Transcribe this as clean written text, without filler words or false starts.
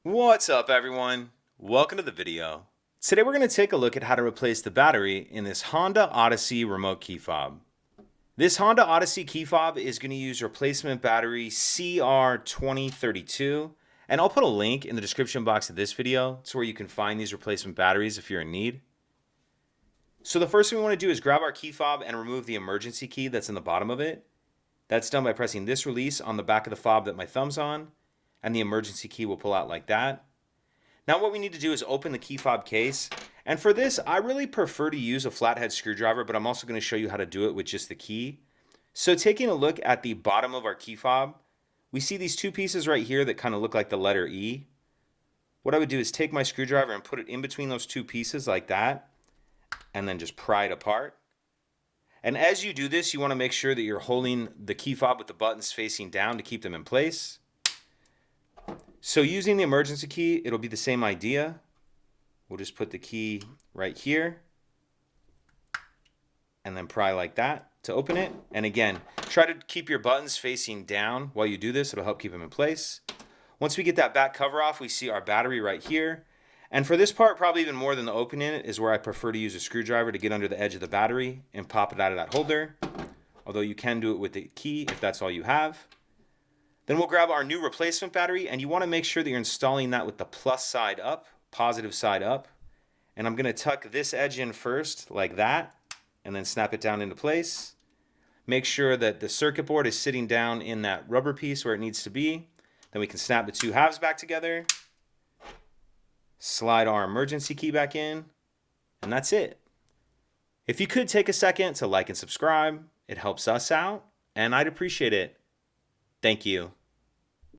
What's up, everyone? Welcome to the video. Today we're going to take a look at how to replace the battery in this Honda Odyssey remote key fob. This Honda Odyssey key fob is going to use replacement battery CR2032, and I'll put a link in the description box of this video to where you can find these replacement batteries if you're in need. So the first thing we want to do is grab our key fob and remove the emergency key that's in the bottom of it. That's done by pressing this release on the back of the fob that my thumb's on, and the emergency key will pull out like that. Now what we need to do is open the key fob case, and for this I really prefer to use a flathead screwdriver, but I'm also going to show you how to do it with just the key. So taking a look at the bottom of our key fob, we see these two pieces right here that kind of look like the letter E. What I would do is take my screwdriver and put it in between those two pieces like that, and then just pry it apart. And as you do this, you want to make sure that you're holding the key fob with the buttons facing down to keep them in place. So using the emergency key, it'll be the same idea. We'll just put the key right here and then pry like that to open it. And again, try to keep your buttons facing down while you do this. It'll help keep them in place. Once we get that back cover off, we see our battery right here. And for this part, probably even more than the opening it, is where I prefer to use a screwdriver to get under the edge of the battery and pop it out of that holder. Although you can do it with the key if that's all you have. Then we'll grab our new replacement battery, and you want to make sure that you're installing that with the plus side up, positive side up. And I'm going to tuck this edge in first, like that, and then snap it down into place. Make sure that the circuit board is sitting down in that rubber piece where it needs to be. Then we can snap the two halves back together, slide our emergency key back in, and that's it. If you could take a second to like and subscribe, it helps us out, and I'd appreciate it. Thank you.